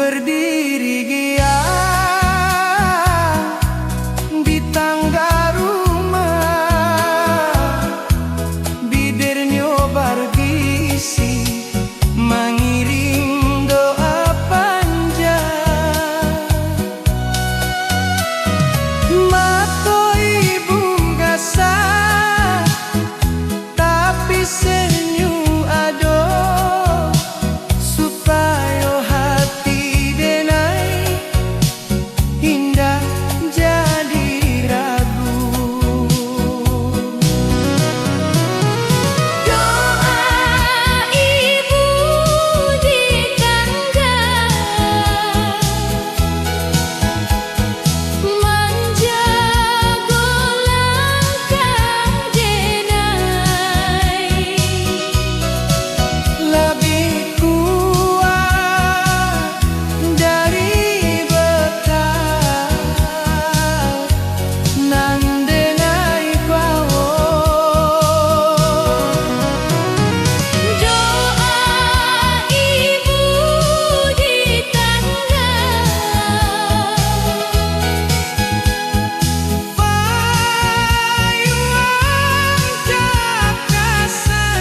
berdiri giat di tangga rumah, bibirnya bergisi mengiring doa panjang. Mata ibu gasah tapi senyum ado supaya hati denai indah jadi ragu. Doa ibu di tangga menjaga langkah denai, Lebih kuat dari bekal nan denai bawah. doa ibu di tangga Payung tak kasar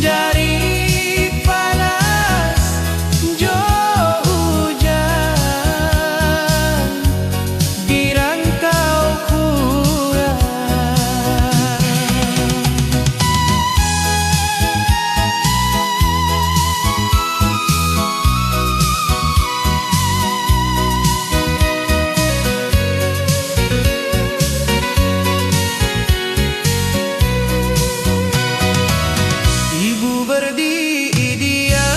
dari panas jo hujan girang kau kurang. Ibu berdiri diam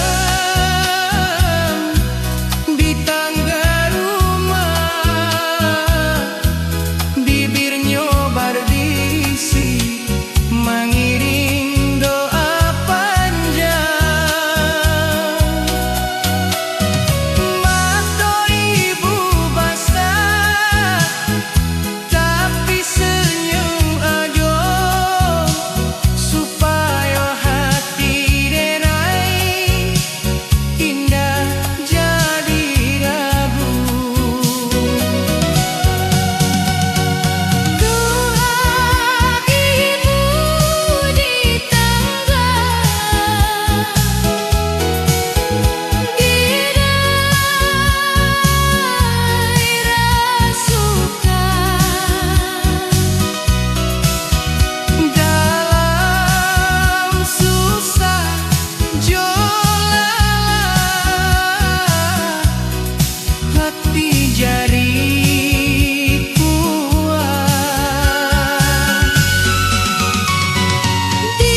di tangga rumah, bibirnya berdisi mengiring doa panjang. Mata ibu basah tapi senyum aja supaya hati denai indah jadi ragu. doa ibu di tangga girai rasukan Dalam susah jolalah hati jadi kuat. di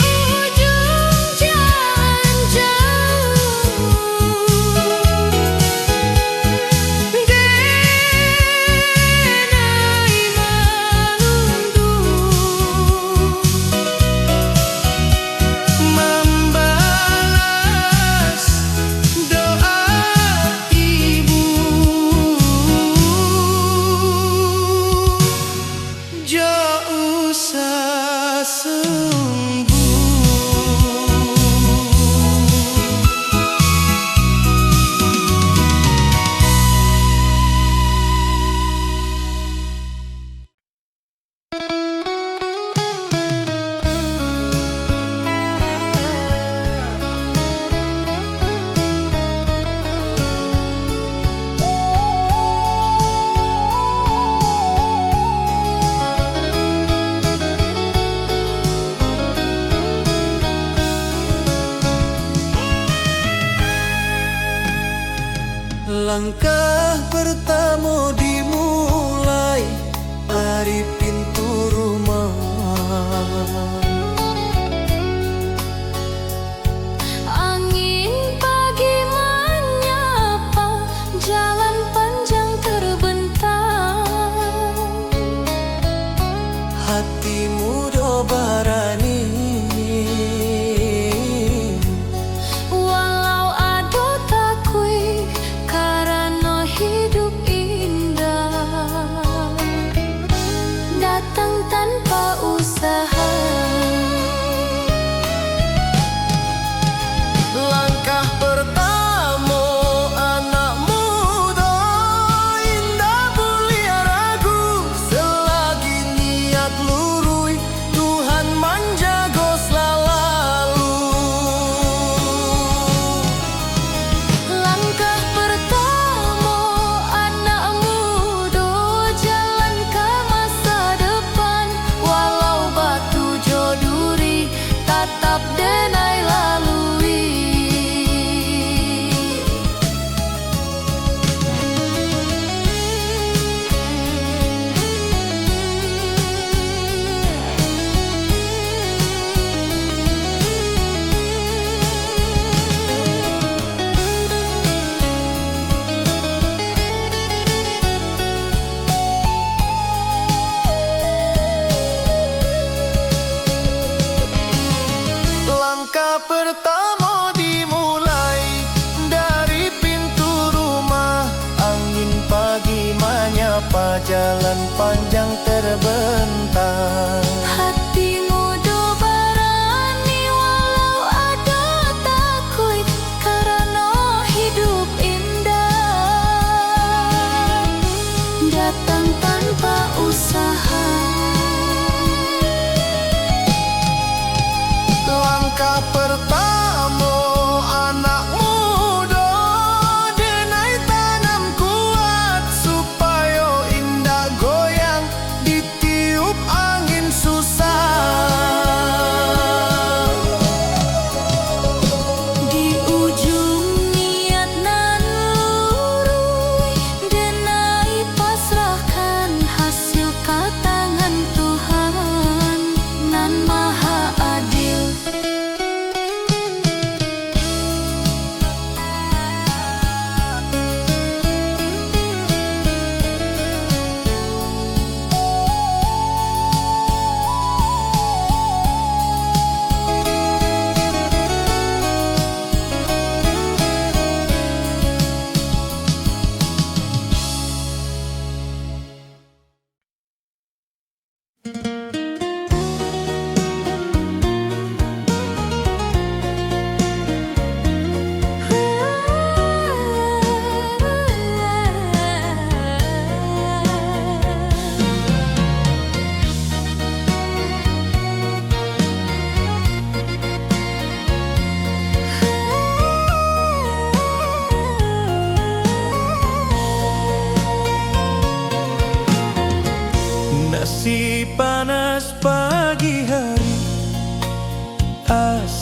ujung jalan jauh denai menunggu Membalas doa ibu jo usah sembuh. Langkah pertama dimulai dari pintu rumah. angin pagi menyapa jalan panjang terbentang, Hati muda barani walau ado takui karena hidup indah datang tanpa usaha.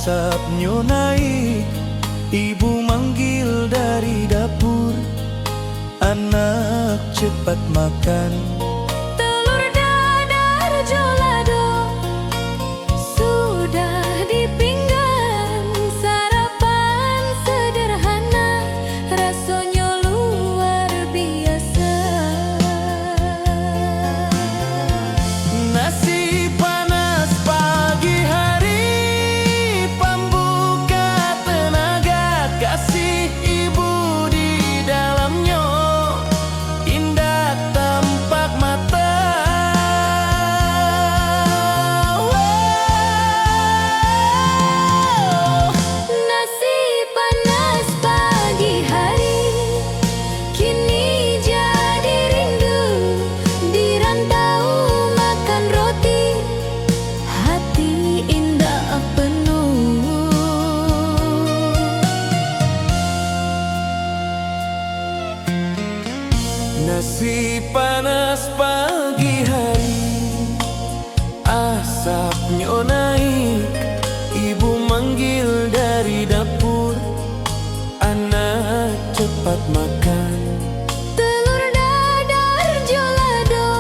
Asapnya naik, ibu manggil dari dapur, anak cepat makan. Telur dadar jolado sudah di pinggan, sarapan sederhana rasanya luar biasa. Nasi panas pagi hari, pembuka tenaga, kasih ibu di dalamnya, indah tampak mata. Nasi panas pagi hari kini jadi rindu, di rantau makan roti, hati indah penuh. Nasi panas pagi hari, asapnya naik, ibu manggil dari dapur, anak cepat makan. Telur dadar jolado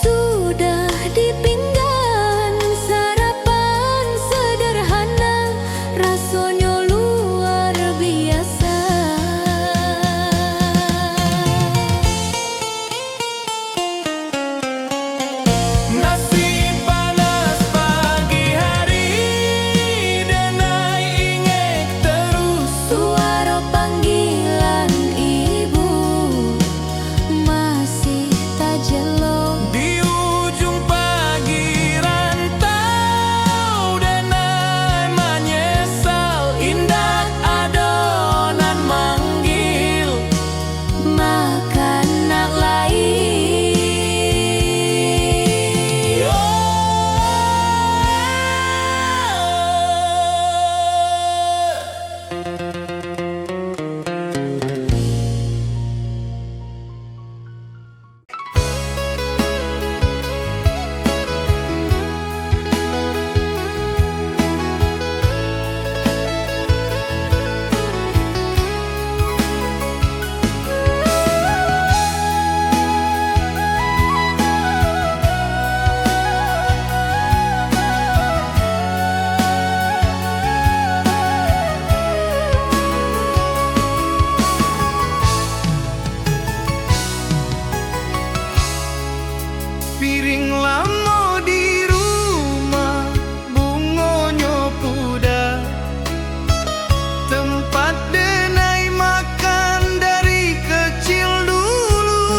sudah di pinggan, sarapan sederhana rasanya luar biasa. Nasi panas pagi hari, denai ingek terus. Suara panggilan ibu masih tak jelo. Di ujung pagi rantau, denai menyesal, indah adonan manggil, Makan nak lain. Piring lama di rumah, bungonya pudar, tempat denai makan dari kecil dulu.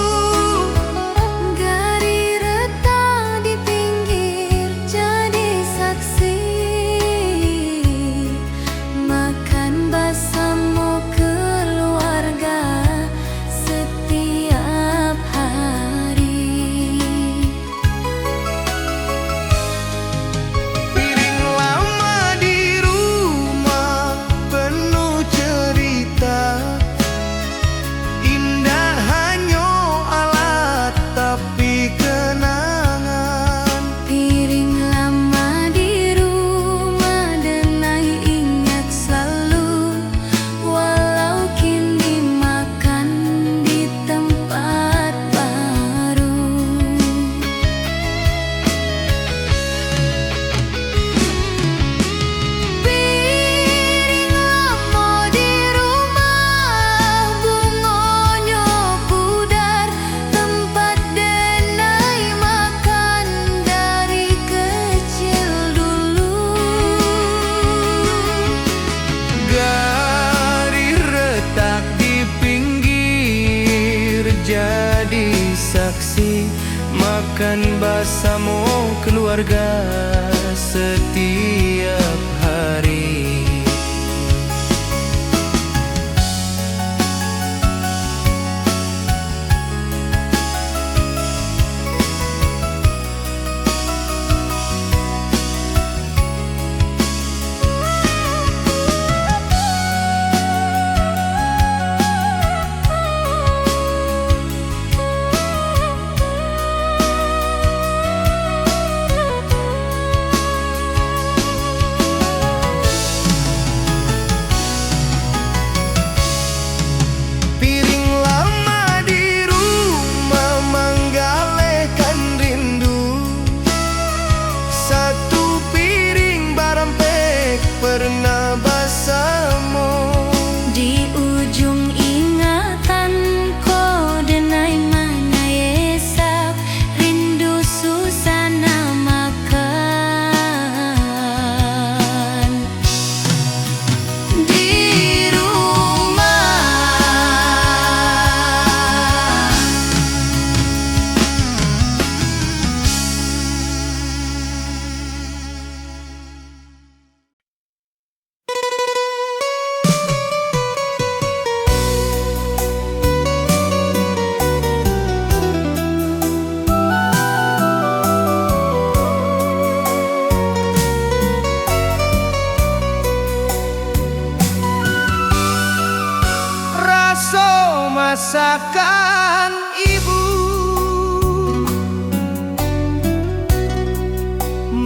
Gari retak di pinggir jadi saksi, makan bersama keluarga setiap hari. Piring lama di rumah penuh cerita, indah hanya alat tapi kenangan. Piring lama di rumah denai ingat selalu, walau kini makan di tempat baru. Piring lama di rumah, bungonya pudar, tempat denai makan dari kecil dulu. Gari retak di pinggir jadi saksi, makan bersama keluarga setiap hari.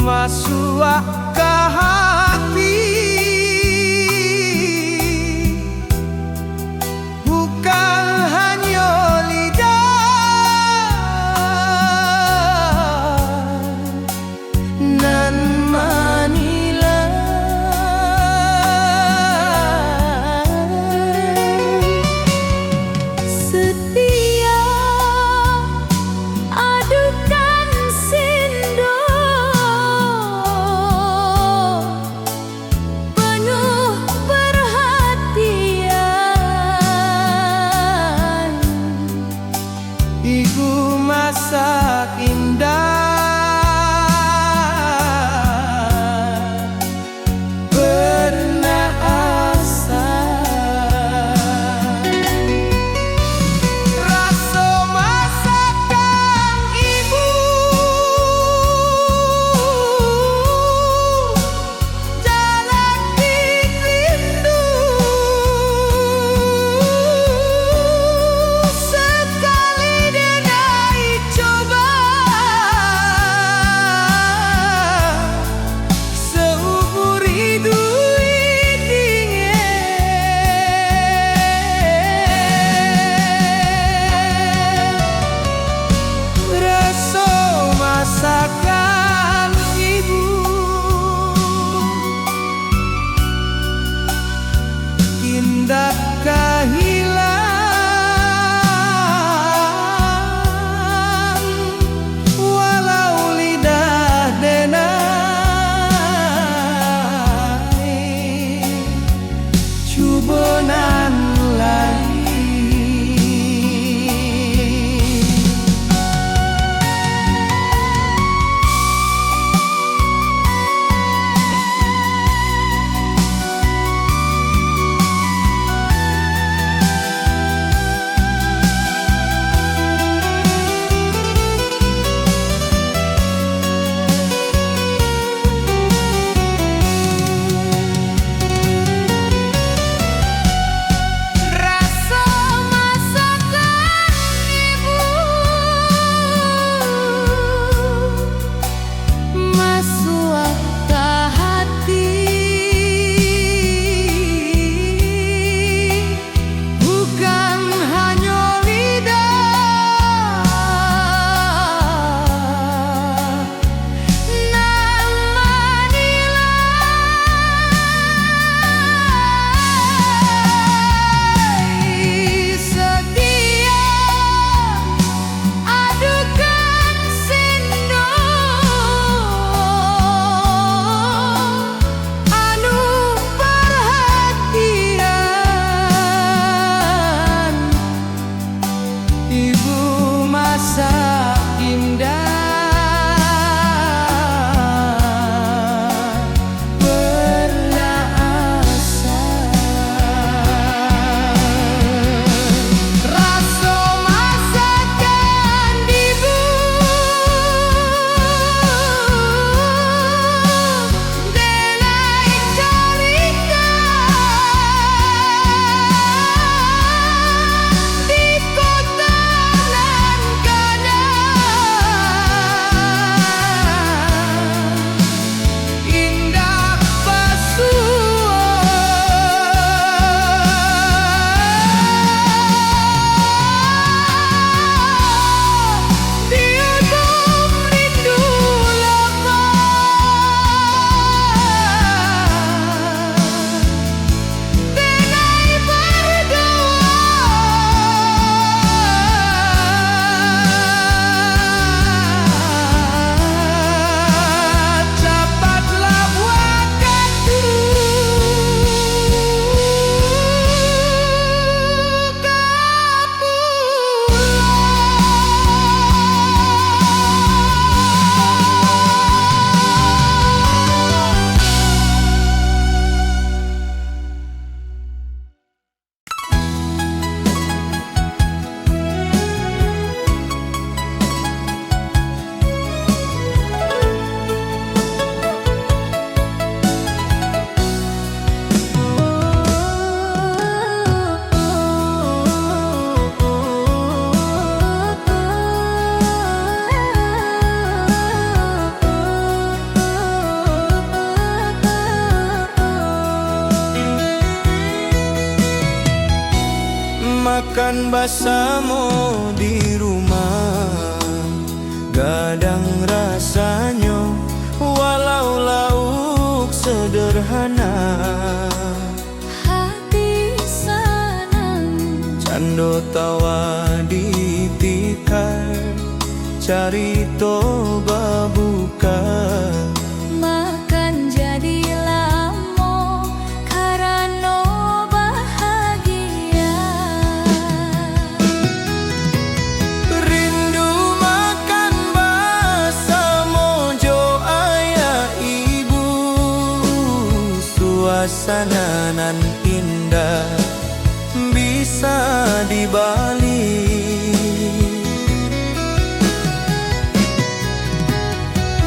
masuk ke hati, bukan hanya lidah nan setia adukan sindo penuh perhatian. Iku masa indah pernah asa, rasa masakan ibu jalan di rindu, sekali denai coba seumur hidup dingin. Rasa masakan ibu indah kehilang, walau lidah denai cubonan lain. Rasa masakan ibu masuk ke hati, bukan hanya lidah nan menilai. Setia adukan sindo makan basamo di rumah, gadang rasanya walau lauk sederhana. Hati senang Cando tawa ditikar, carito babuka. makan jadi lamo karano bahagia. Rindu makan basamo jo ayah ibu, suasana nan indah bisa di Bali.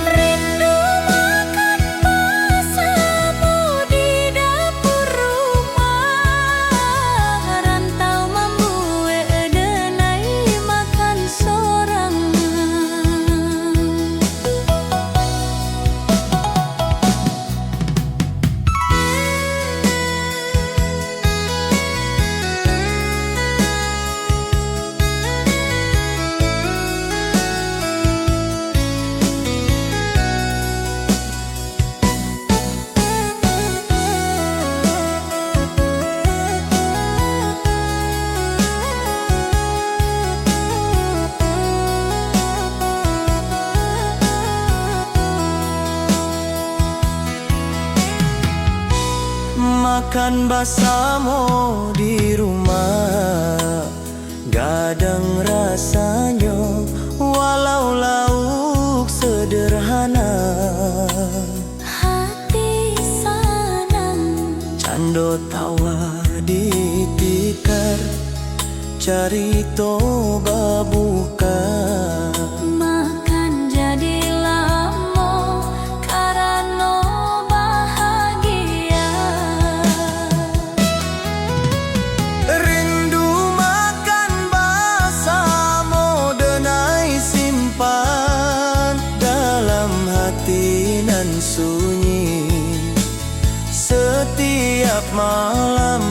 Rindu makan basamo di dapur rumah, rantau mambu denai makan sorangan. Makan basamo di rumah, gadang rasanya walau lauk sederhana. Hati senang Cando tawa ditikar, carito babuka. makan jadi lamo karano bahagia. Rindu makan basamo denai simpan dalam hati nan sunyi setiap malam.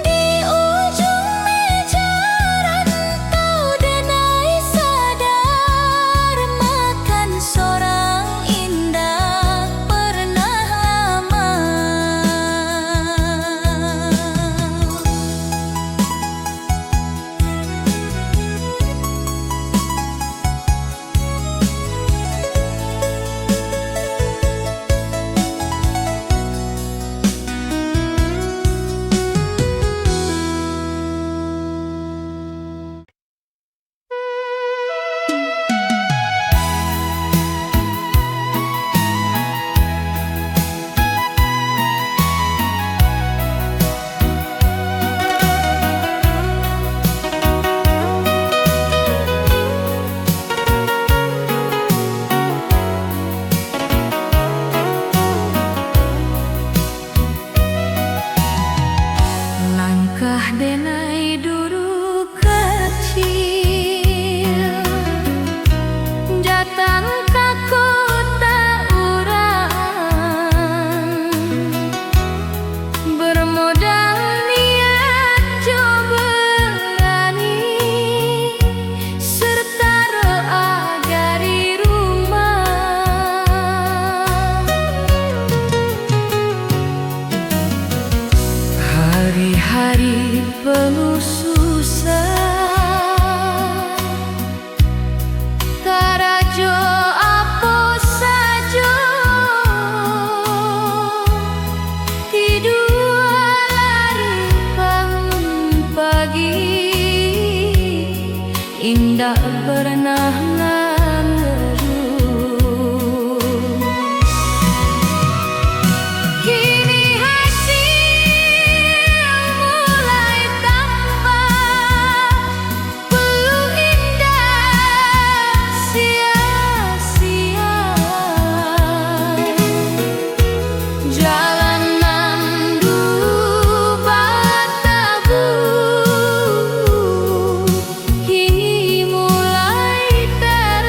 Di ujung meja rantau denai sadar, makan sorang indah pernah lama. Langkah denai duru kecil, datang ke kota urang, bermodal niat jo berani, serta doa dari rumah. Hari-hari penuh susah, tarajo apa saja, tidur lari bangun pagi, indah pernah ngeluh. Kini hasil mulai tambah, peluh indah sia-sia. Jalanan dulu bertabu, kini mulai ter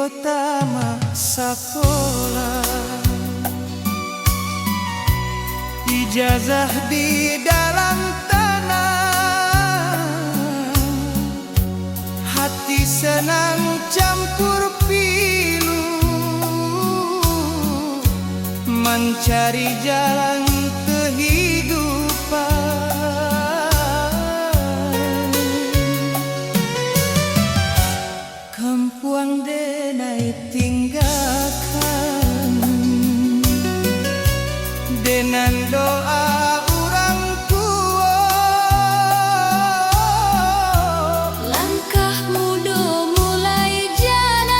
kota sekolah, ijazah di dalam tanah, hati senang campur pilu, mencari jalan kehidupan. Kempuang denai tinggalkan, dengan doa orang tua. Langkah muda mulai jalan,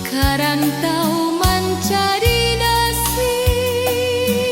karantau mencari nasib.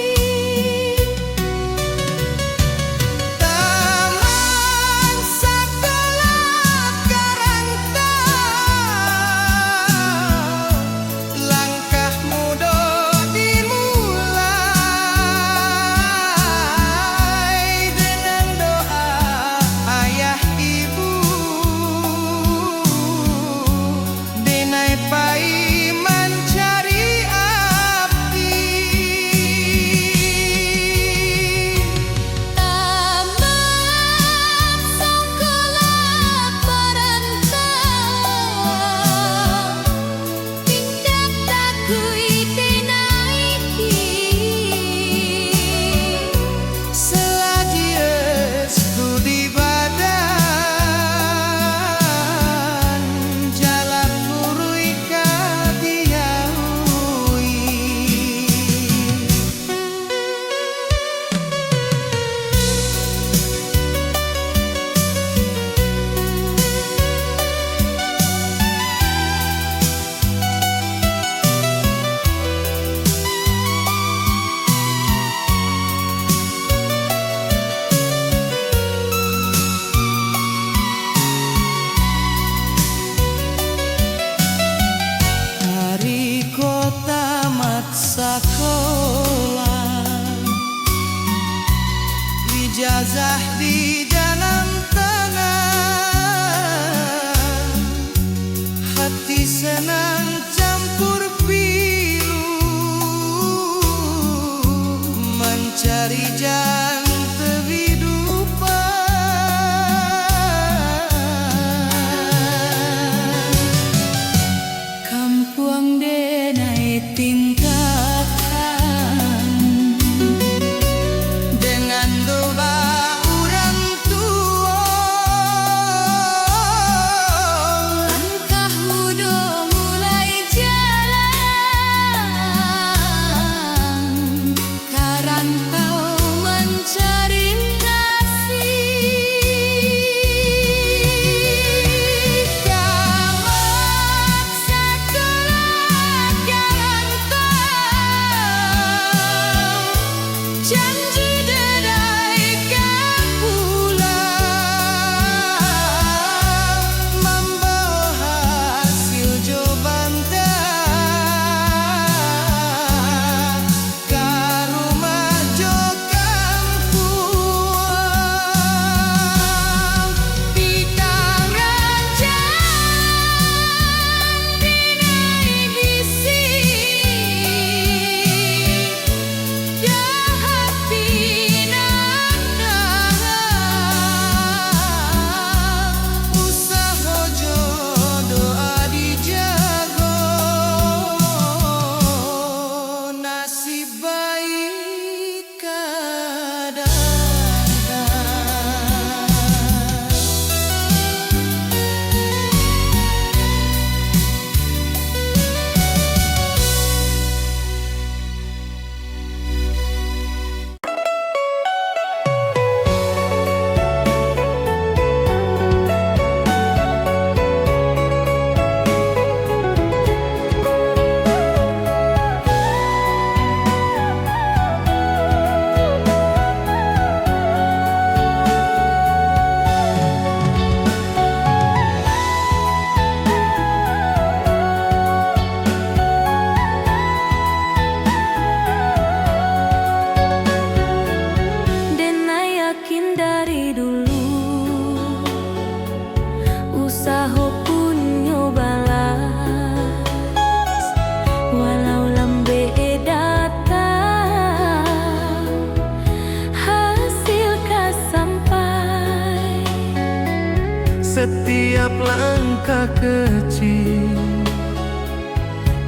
setiap langkah kecil,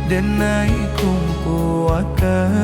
dan naik kuatkan